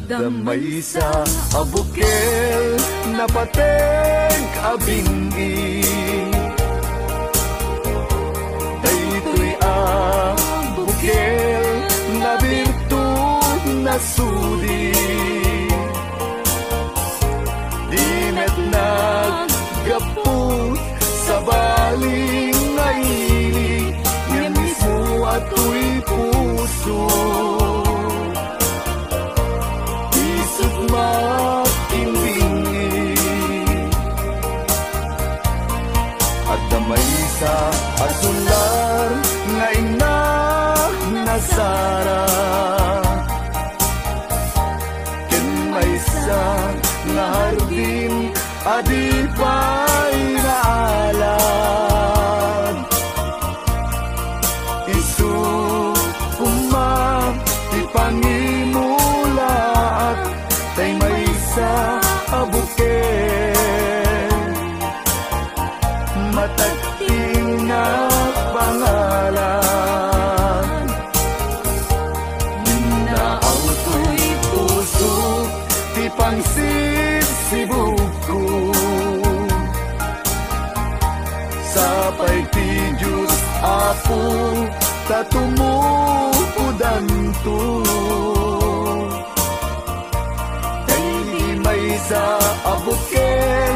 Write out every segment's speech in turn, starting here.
Damay sa abukel na pateng abingi, daytoy abukel na birtud na sudi, dinet naggaput sa baling nga ili, nga mismo ato'y puso. Makimbingi at damay sa asular nga ina nasara, ken may sa nga hardin adipay naalan, isu umam ipangimulaat tay may sa abukel, matagting na pangalan, minaaw to'y puso, ti pangsibsibuko, sapay ti Diyos Apo, tatumupudan to. Sa abukel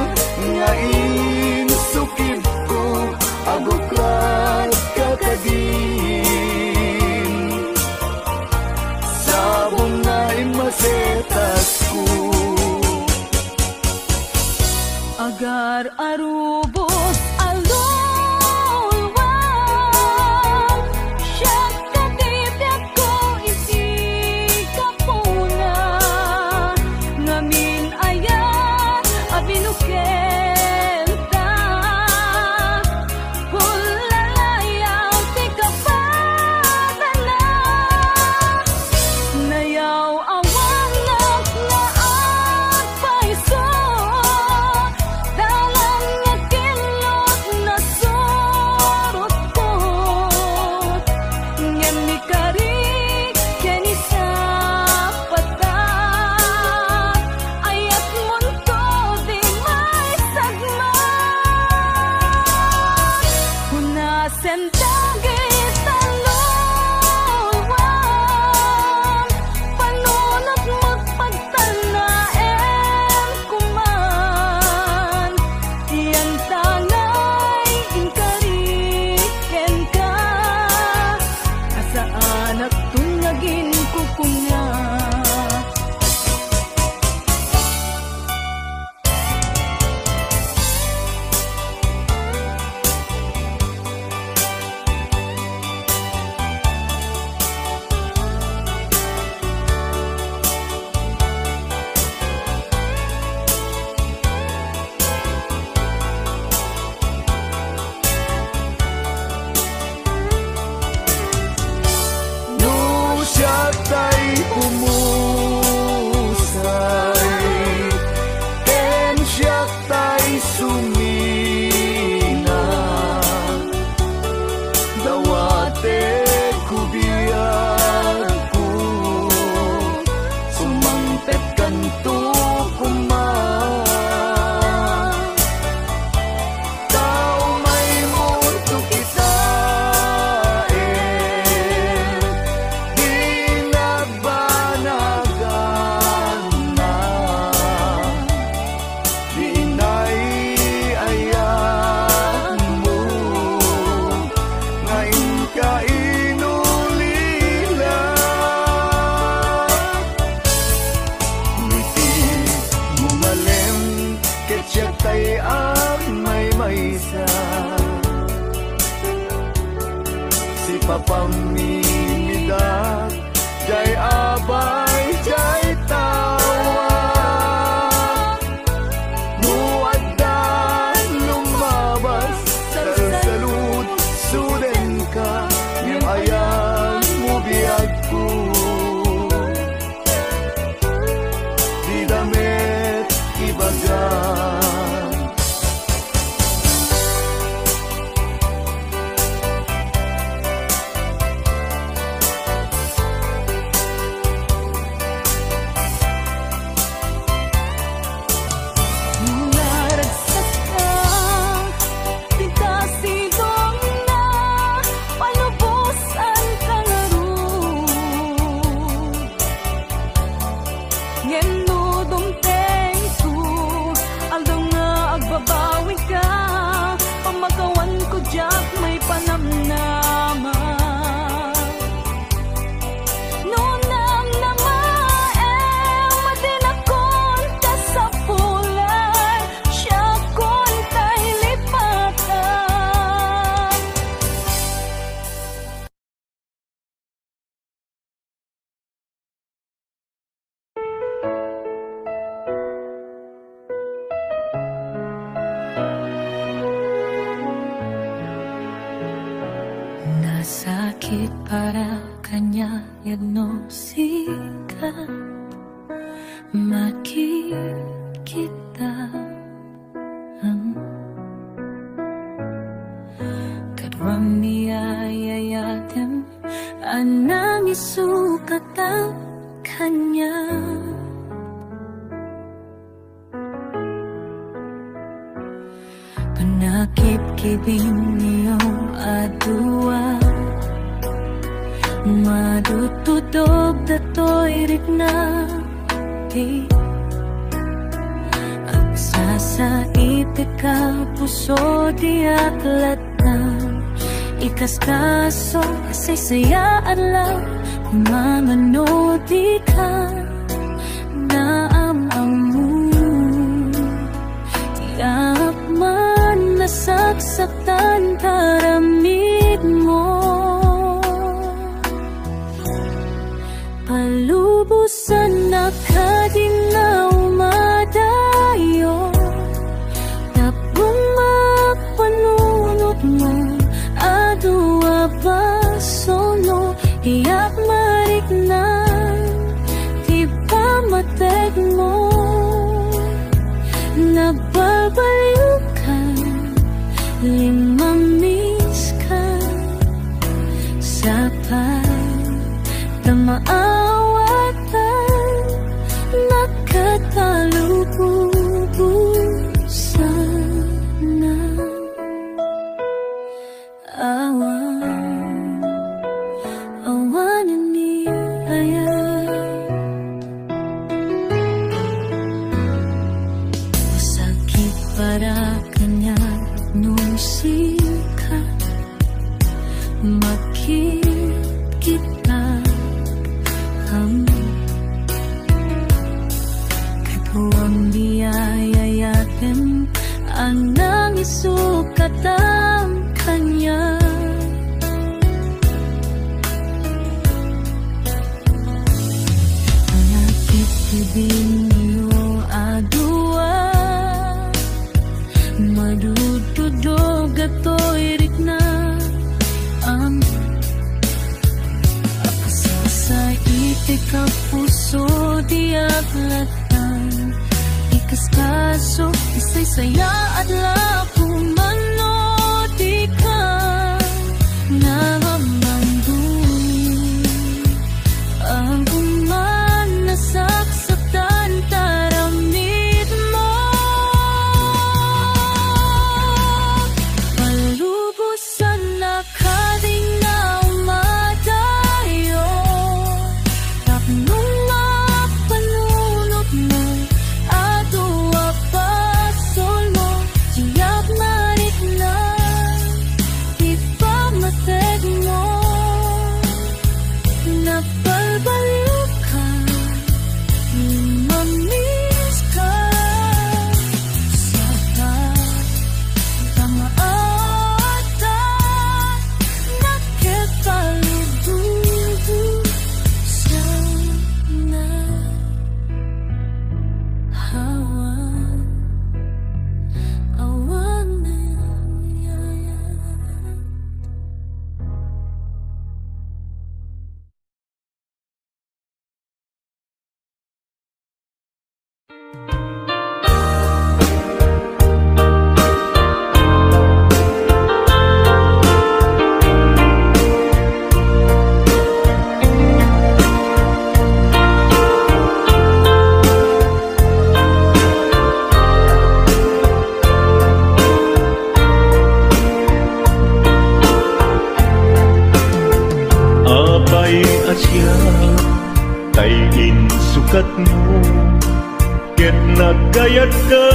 nga insukib ko, aguklat kakadin, sabong nga imasetas ko. Agar arubos alulwang, siya't katibyak ko isi kapuna, ngamin binukel ta, pulalayaw ti kapadala, nayaw awang naglaat paiso, dalang nga kilot na surot ko, ngem ni karik ken isa pata, ayat munto sendagit talawang, panunot magpagtanaem kuman, tiyan tangay inkariken ka, asaan at tungagin kukunga. Papamimida, jay abay, jay tawa, muaddan lumabas, salsalud, suden ka, ngem ayan mo biyag ko, di damit ibagan. Masakit para kanya diagnosika, makikita kadwang niyayayatem anang isukat ang kanya. Panakip-kibing niyong adua, madutudog dato'y rikna di agsasait ka puso di aklatan ikaskaso saysayaan lang kumamano di ka naamamu tiyak man nasaksaktan karamid mo palubusan na kadinaw madayo tapong mapanunot mo adua basono iyak mariknan di pa matek mo nagbabaliw ka limamis ka sa pagdamaawatan nakatalubusan na awan ni sakit para kanya nung sikat makikita kadwang niyayayatem ang nangisukat ang kanya. Nakikibing niyo adua madududog ato'y rikna ang sa itikap puso di aklatan ikaskaso isaysaya at lapumano di ka namamandun ang kuman nasaksaktan taramid mo palubusan na kadinaw madayo tapnong mapanunot mo adua pasol mo tiyak mariknan di pa matek mo napalbaliw ka mamis ka sa pagdamaatan nakitalubusan na awan na abay asya tayin sukat mo ket nagayat ka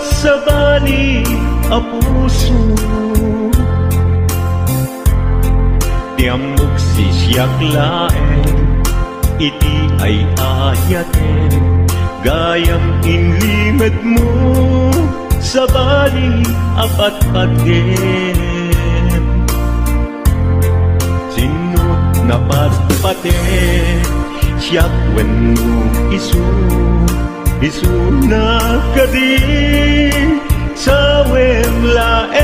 sa bali a puso tiamok sisyak laeng iti ay ayaten gayam inlimed mo sa bali apat pagen sinut na patpate siyak wenno isu na kadi sa wem laen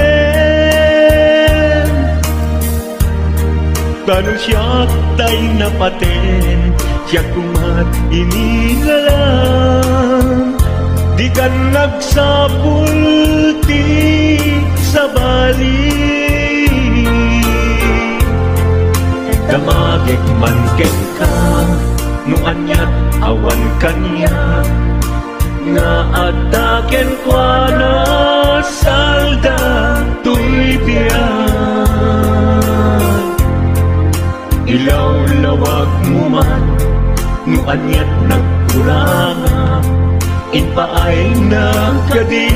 Tanong siya tay napaten, siya kumat inilalang. Di ka nagsapulti sa bali. Damagig man ken ka, no anyat awan kanya. Nga ataken kwa na salda tuy biyan. Ilaw-lawag mo man, no anyat nagkuranga. Inpaay na kadi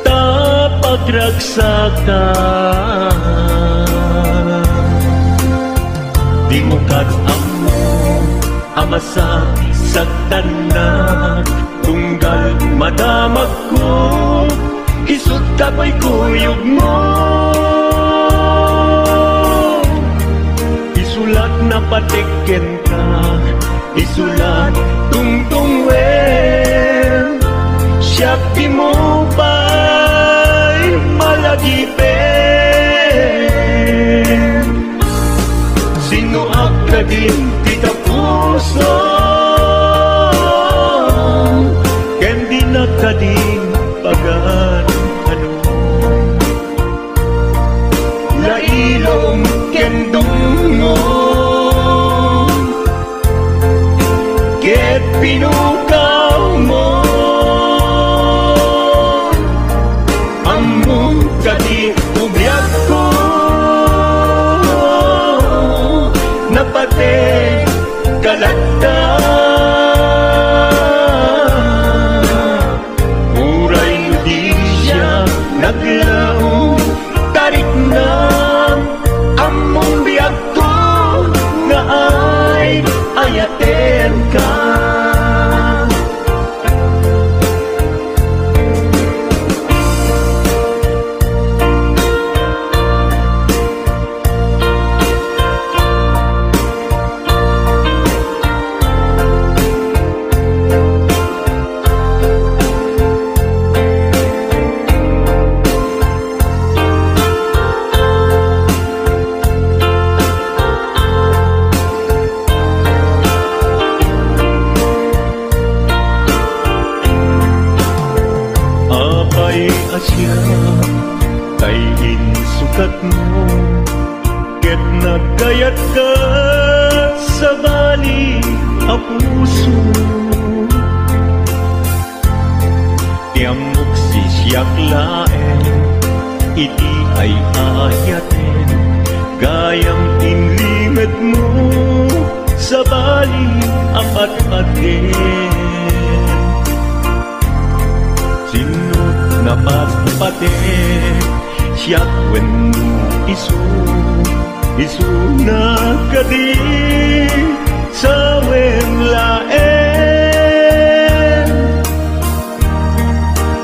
tapagragsakan. Di mo kag-amo amasa sa tanan. Tunggal madamag ko, isut kapoy kuyog mo. Isulat na patiken ka, isulat tungtung wen. Siya di mo ba'y malagipin? Sino ka din di ka puso? Kendi na ka din pagan ano? Lailong kendong mo, ket pinukaw mo. Among kadi ubiyag ko, napate kalagda. Uray di siya naglaong tarik na. Among biyag ko nga ay ayaten ka. Asya kay insukat mo, ket nagkayat ka sa bali a puso. Tiamok si siyak laen, iti ay ayaten. Gayam inlimet mo sa bali apat-aten. Sinot na magpate, siyak wenno isu na kadi sa wenlaen.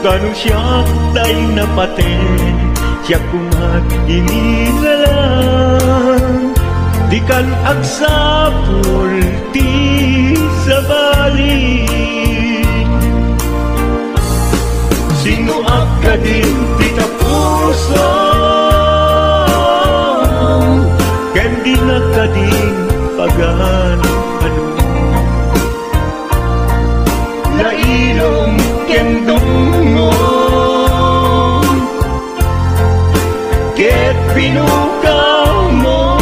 Kanu siyak tay napate, siyak kumat inilalang. Di kan agsapul ti sa bali. Sino ka din di ka puso, kendi na ka din pagan ano? Lailong kendong mo, ket pinukaw mo.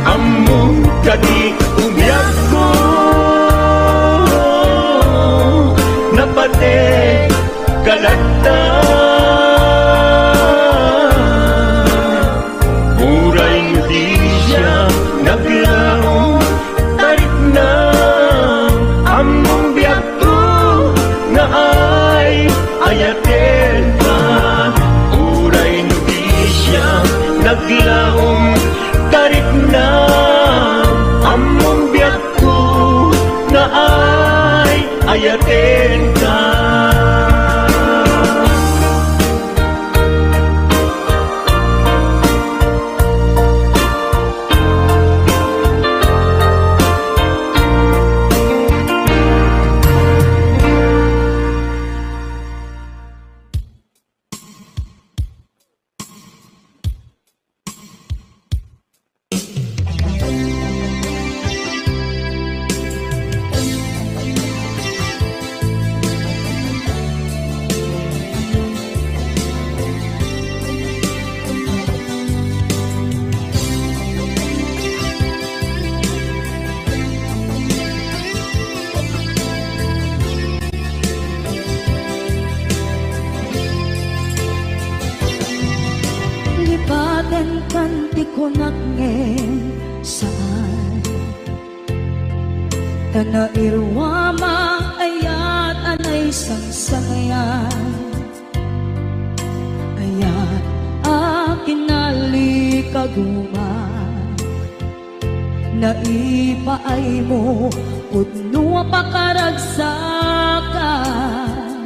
Among kadi ubiyag ko, napate kalagda. Uray di siya naglaong tarik na. Among biyag ko na ay ayaten ka. Uray di siya naglaong tarik na. Among biyag ko na ay ayaten ka. Agen kanti ko nagngeng saan Tana irwama ayat anay sangsangayan Ayat akin nalikaguman Naipaay mo pudno pakaragsakan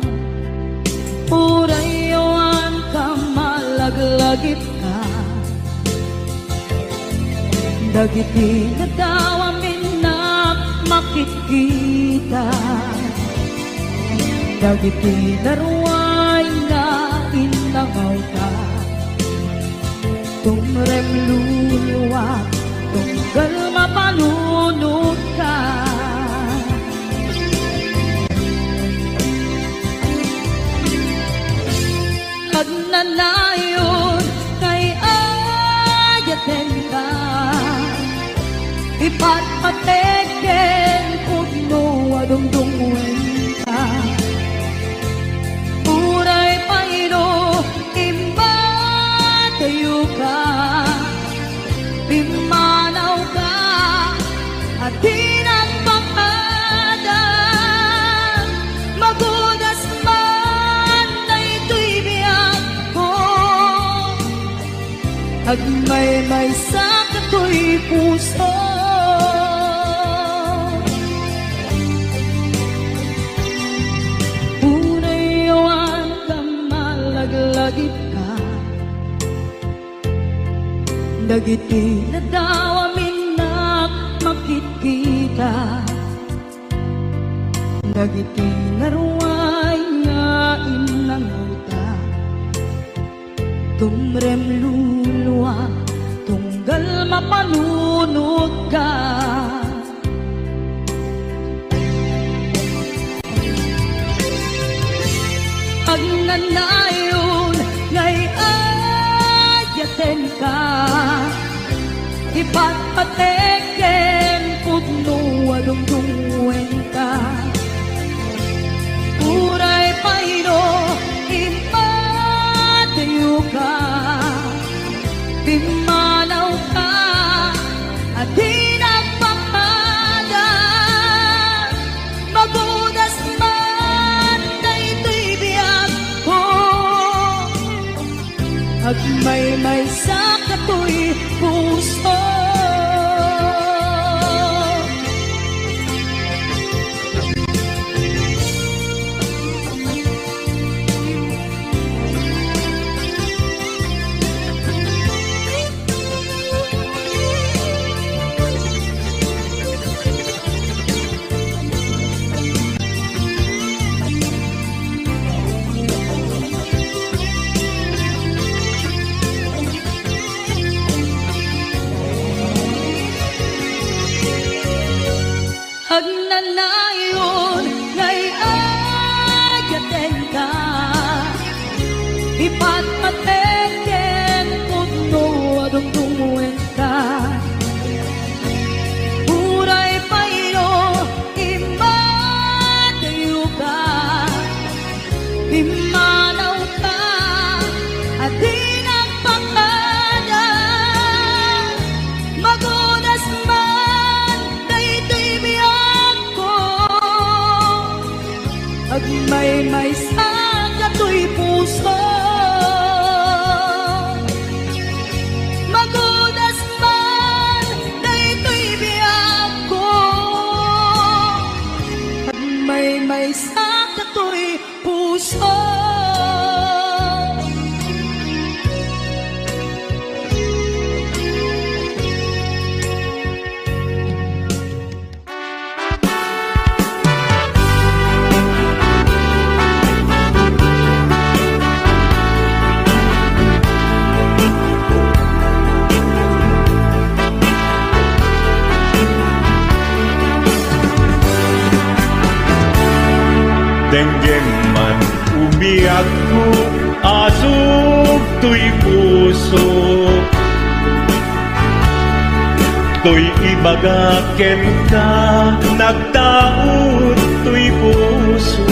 Urayawan ka malaglagip ka Dagiti na daw amin na makikita Dagiti na ruway na inangaw ka Tumrem luluwa tunggal mapanunod ka Nagnanayon kay ayaten ka Ipatpateken pudno adungdungwen ka Uray paino imbatayo ka Pimanaw ka at tinagpakada Magudas man na ito'y biyak ko Agmay-may sa kato'y puso Unayawan ka malaglagip ka Dagiti na daw amin na makikita Dagiti na ruway nga inanguta Tumrem luluwa tunggal mapanunod ka Pagnanayon ngay ayaten ka Ipatpateken pudno adungdungwen ka Uray paino impatayo ka Pimanaw ka at tinagpakada Magudas man na ito'y biyak ko Agmay-may sa kato'y puso Nagnanayon ngay ayaten ka Ipatpateken pudno adungdungwen ka Uray paino imatayo ka Pimanaw ka at tinagpakada Magudas man na ito'y biyak ko Agmay-may sa kato'y puso Magudas man na ito'y biyak ko Agmay-may sa kato'y puso Denggem man umiyak ko asog to'y puso To'y ibagaken ka nagtaot to'y puso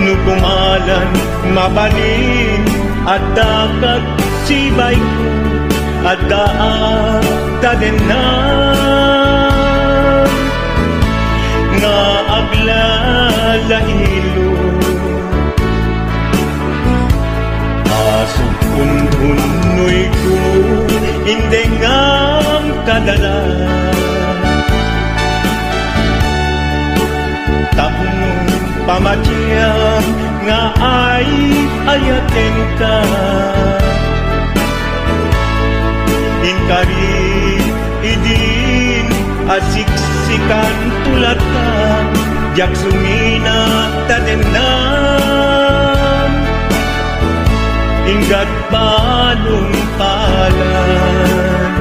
No kumalan mabalin at dakat sibay ko at daan tadenan nga aglalahilo asok unhunoy ko hindi ngam kadala tapong pamatiyang nga ay ayaten ka inkari idin asiksikan tulat ka jak sumina tadenan inggat balong palan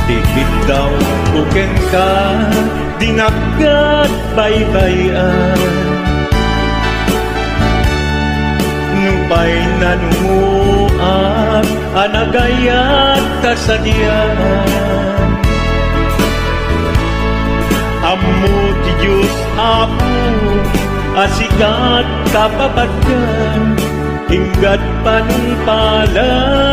tikit daw buken ka dinagkat baybayan nupay nanumuak anagayat kasadian ammo ti Diyos apo asikat kapapatkan inggat panungpalan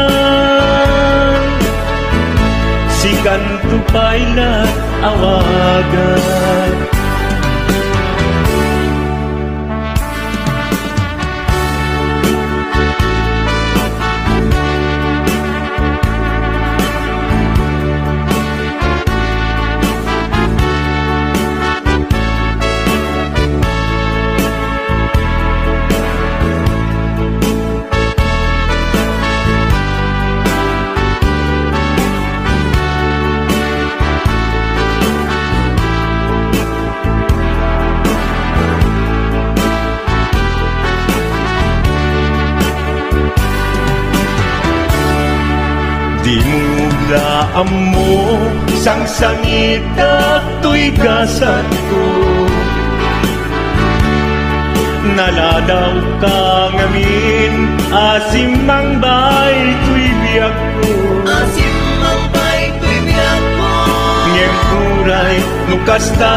sikan tupaylat awagan di mula mo sang sangit at tuigasan ko naladaw ka ngamin asimang bay tuibiyag ko asimang bay tuibiyag ko ngem kuray nukasta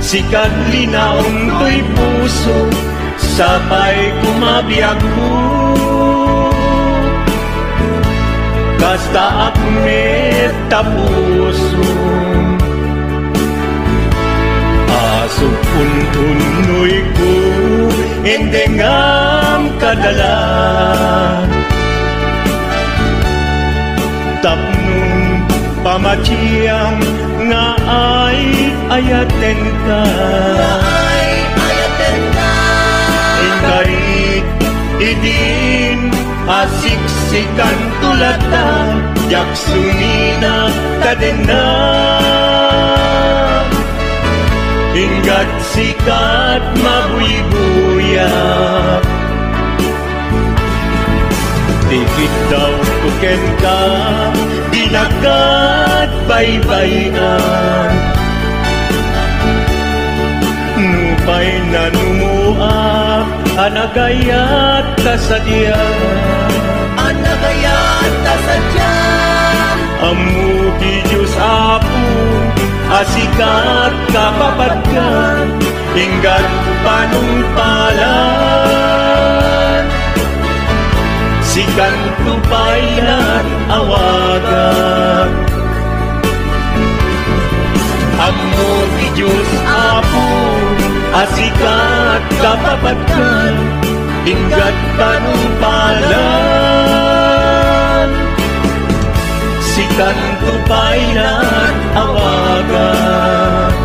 sikat linaon tuy puso sapay kumabiyag ko kasta akmet tapuso asok untunoy ko endengam kadala tapnong pamatiyang nga ay ayaten ka ingkarit idin asiksikan tulata jak sumina kadena inggat sikat mabuy-buyak tikit daw tuken ka dinagat baybayan nupay nanumuak anagayat kasadyan anagayat kasadyan ammo ti Diyos apo asikat kapapatkan inggat panungpalan sikan tupaylan awagan ammo ti Diyos apo asikat kapapatkan inggat panungpalan sikan tupaylan awagan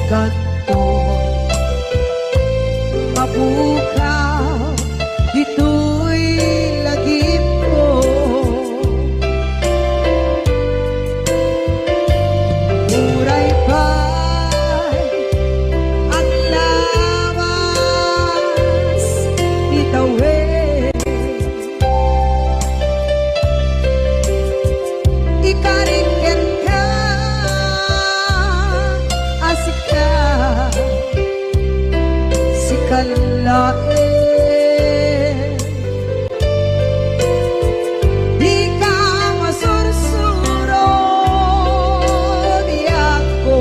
kanto mabukaw dito'y lagip ko. Muray pa'y ang lawas itawid. Ikariken ka asika si kalain. Di ka masursuro di ako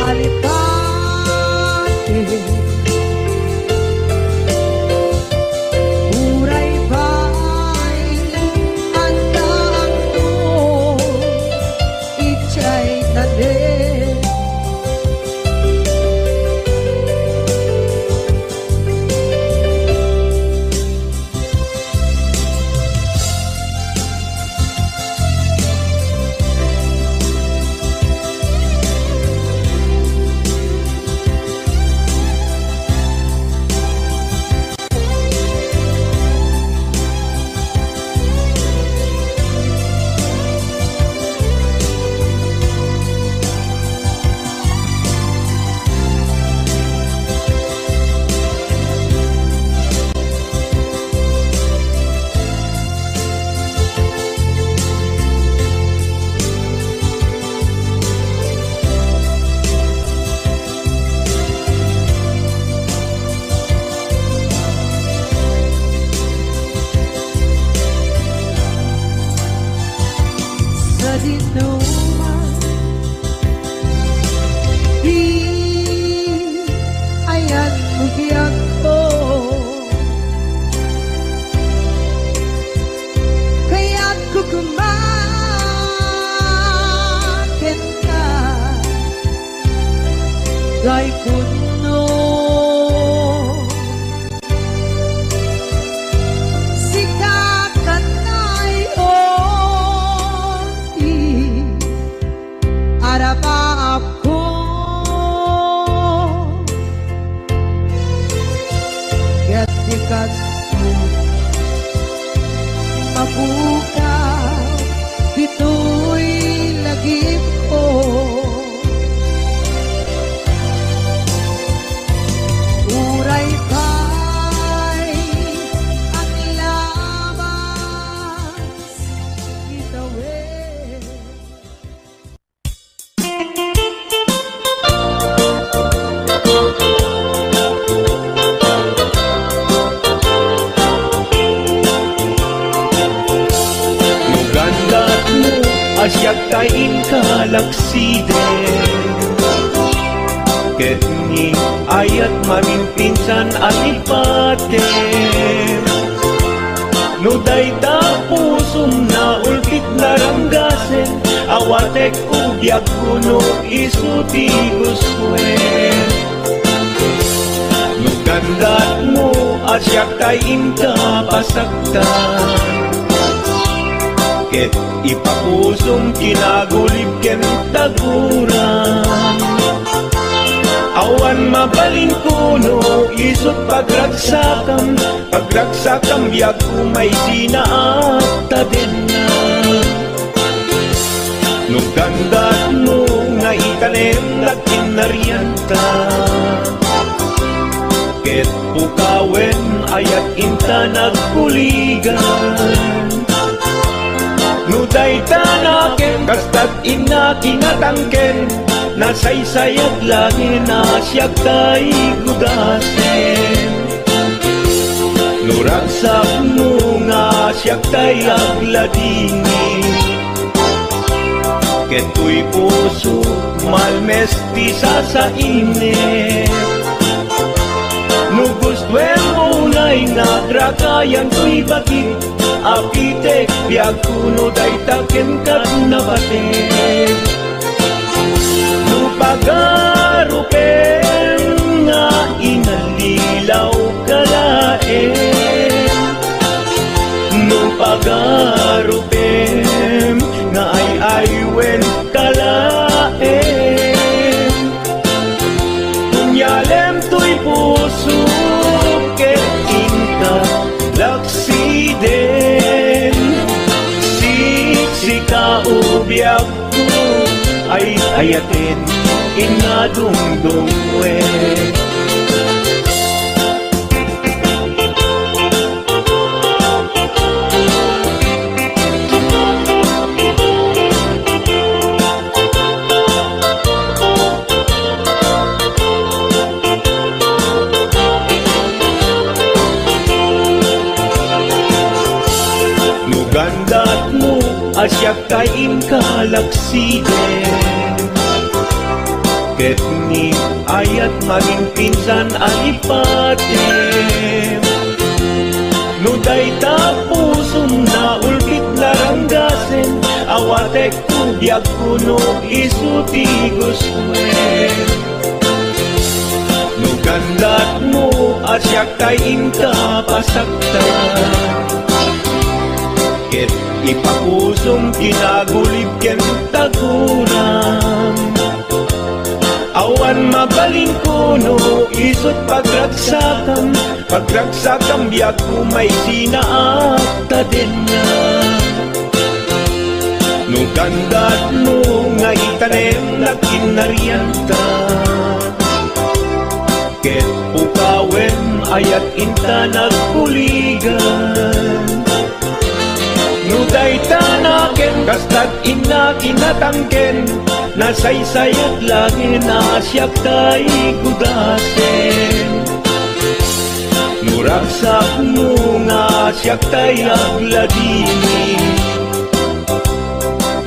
alipate. Muray ba'y ang daan mo itsa'y tanin. Sa dinuman di ayan bugyan ko, kaya't kukumakin ka gay puno. Sikakat ay arapa ako kaya't ikat mo mabukaw dito'y lagip ko. Muray pa'y ang lamas itawid. Gandat mo asyak kain kalaksiden. Ket ni ayat mamimpinsan alipaten. No dayta pusong na ulpit na ranggasen, awatek ugyag kuno isuti guswen. No gandat mo asyak kain kapasaktan. Ket ipapusong kinagulib ken taguran. Awan mabalin kuno isot pagragsakam, pagragsakam biag umay sinaata din na. Nung gandat mo nga itanem na kinarianta, ket pukawen ayat inta nagkuligan. Nuday tanaken kastat ina kinatangken, nasaysayat langin na siyag tay gudasen. Nuragsak mo nga siyag tay agladini, keto'y puso malmestisa sa init. Nugustwen mo na'y nagrakayan to'y bakit, apitek biag kuno day taken kat nabatek. Nupagarupen nga inalilaw kalaen. Nupagarupen nga ay aywen kalaen. ayatin inadungdungwe. Nugandat mo asyak kain kalaksiden, ket ni ayat maging pinsan alipatem. Nuday tapusum na ulbit laranggasen, awatek kubyag kuno isuti guswen. Nugandat mo asyak kain kapasaktan, ket ipapusong kinagulib ken taguram. Awan mabaling kuno isot pagragsakam, pagragsakam biag kumay sinaakta din na. Nugandat mo nga itanem na kinarianta, ket ukawen ayat inta nagpuligan. Nuday tanaken kastad ina kinatangken, nasaysayat langin asyak tay kudasen. Nuragsak mo nga asyak tay agladini,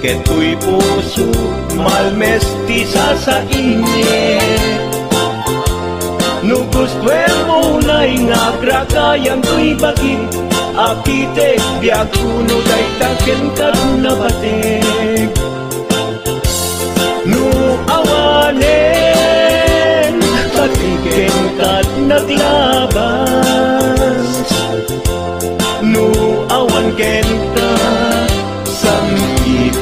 keto'y puso malmesti sa init. Nugustwen mo na'y nga krakayan ko'y bagit, akitek biag kuno day taken kad nabatek. Nu awanen patiken kad naglabas, nu awan ken ka sangkit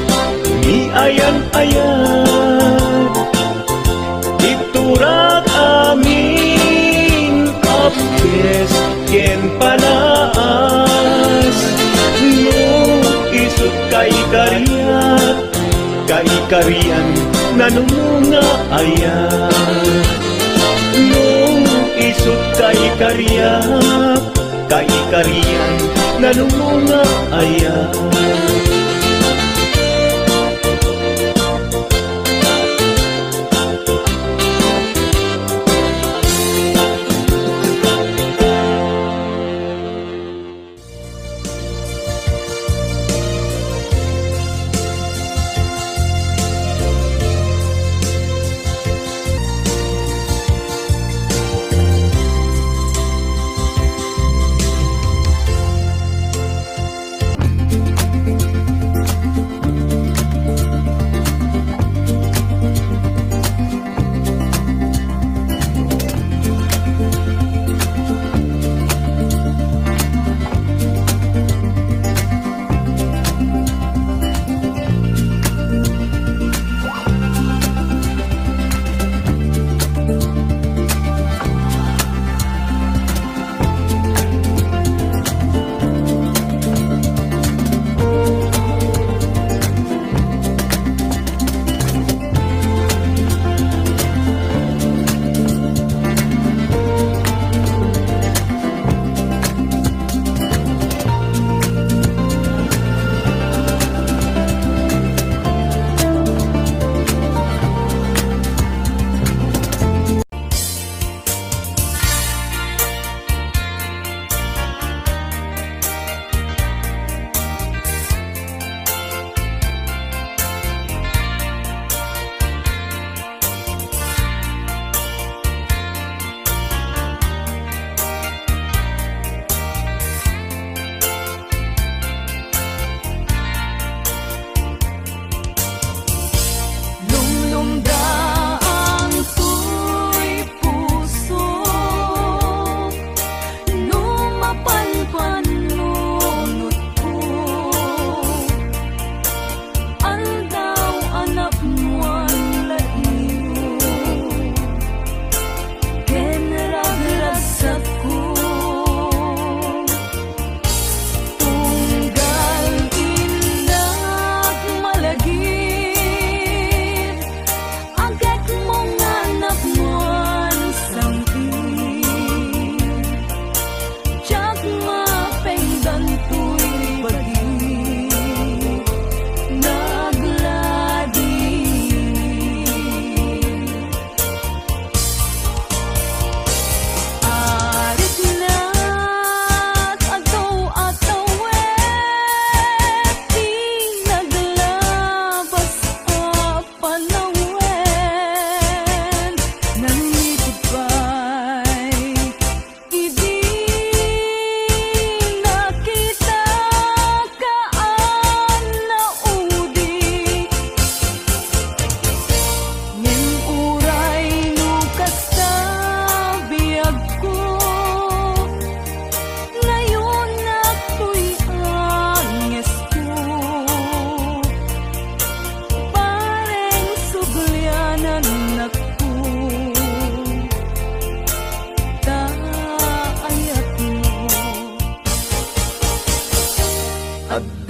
ni ayan-ayan. Iturak amin apkes ken panaas, nu isut kay kariat, kay karian nanumunga ayan. Nu isut kay kariat, kay karian nanumunga ayan.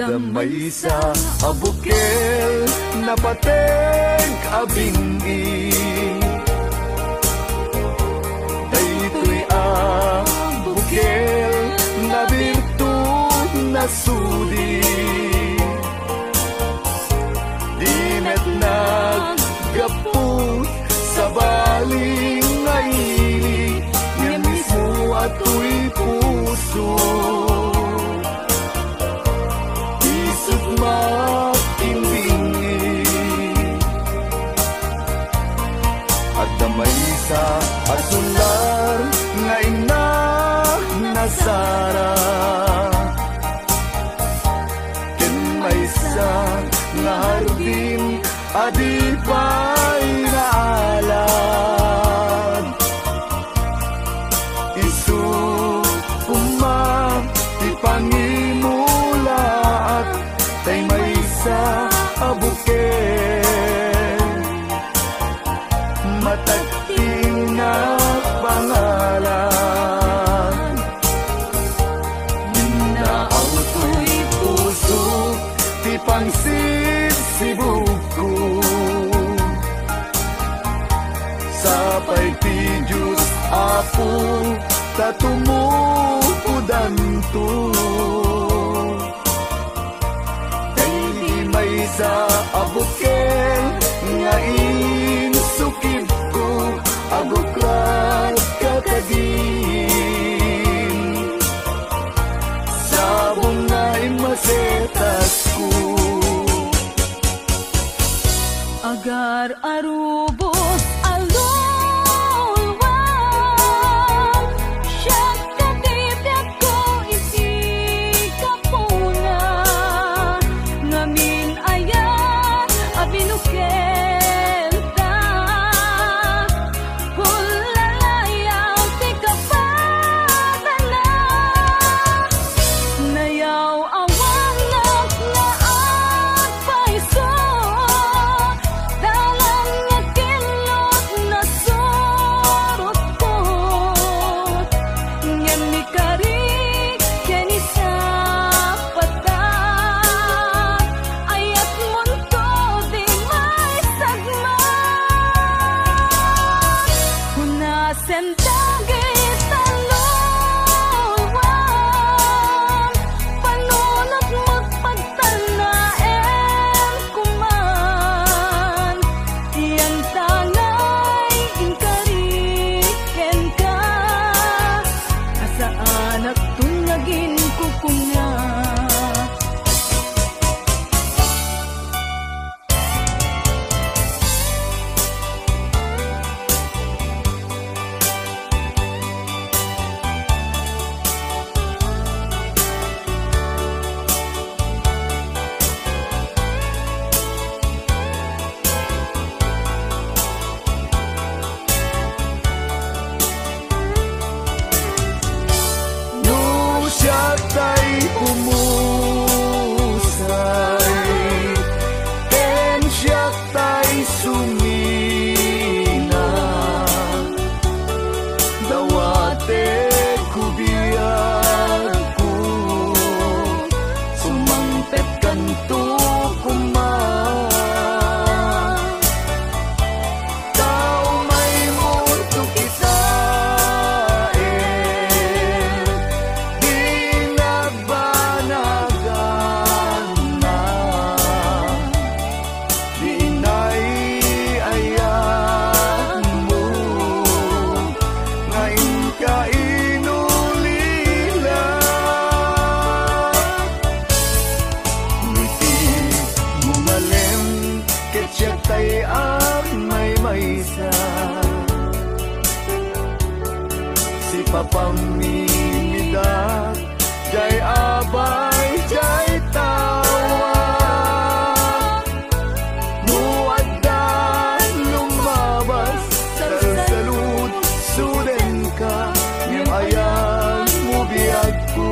Damay sa abukel na pateg abingi daytoy abukel na birtud na sudi di met naggaput sa baling ngaili niya mismo ato'y puso makimbingi at damay sa asular nga ina nasara ken may sa nga hardin adipay na alad isu ipangimulaat tay may sa abukel matagting na pangalan minaaw to'y puso ti pangsibsibuko sapay ti Diyos Apo tatumukudan to sa abukel nga insukib ko abuklat kakadin sabong nga imasetas ko agar arubos alulwang siya katibyak ko iti kapuna ngamin binukel ta kulalayaw ti kapatala nayaw awanak na at paiso dalang nga kilot na surot ko ngan ni kari kani sa pata ayat munto sentagit taluluan panunot magpagtanaen kuman iyang tangay inkariken ka asaan at tunagin kukunga tay pumusay ken siya tay sumina dawate kubiyag ko sumangpet kanto kuman tao may mundo kita tay may maysa si papamimida jay abay jay tawa muaddan lumabas salud suden ka yung ayan mo biyag ko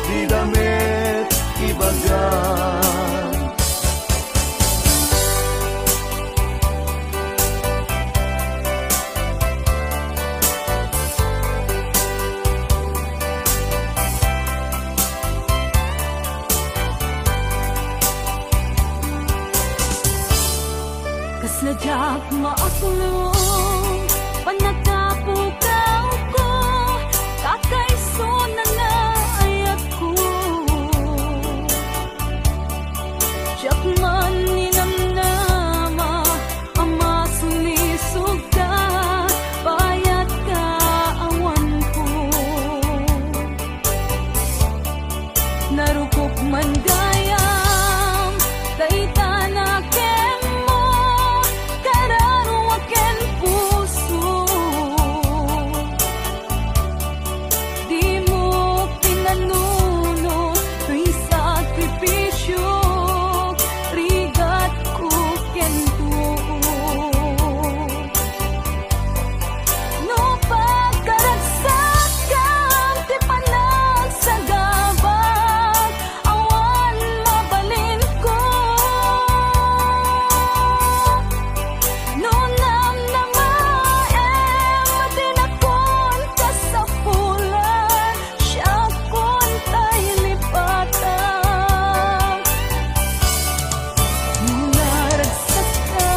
di damit ibagan Sadyak maaklong panagkapukaw ko, kakaiso na naayat ko. Tiyak man ninamnama, ama sumisog ka, bayat ka awan ko. Narukok man gayam, dayta na kemo, kararo aken puso. Di mo pinanuno, tuy sakripisyo, rigat ko kento. No pagkaragsakan, ti panagsagabag, awan mabalin ko. No namnamaem, matinakon ka sa pulan, siya kon tay lipatan. Naragsak ka,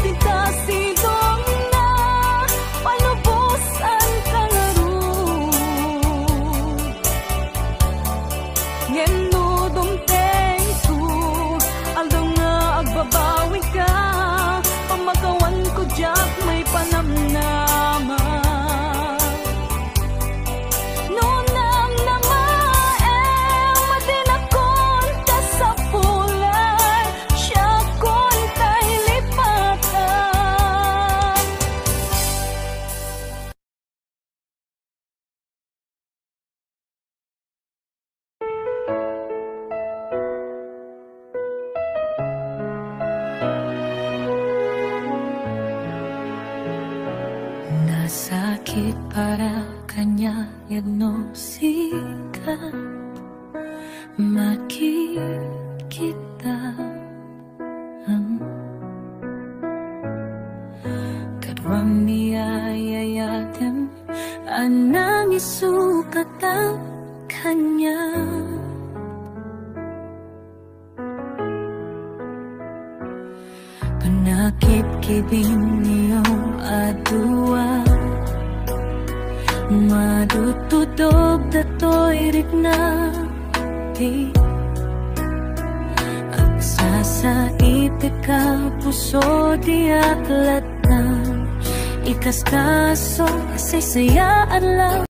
tigkasidong na, palubusan ka nga ron. Ngeno dumteng ko, aldaw nga agbabawi ka, pamagawan ko diyak may panamnama. No namnamaem, matinakon ka sa pulan, siya kon tay lipatan. Nasakit para kanya diagnosika, makikita kadwang niyayayatem, anang isukat ang kanya. Panakip-kibing niyong adua, madutudog datoy rikna ti agsasait ka puso di aklatan, ikaskaso say sayaan lang.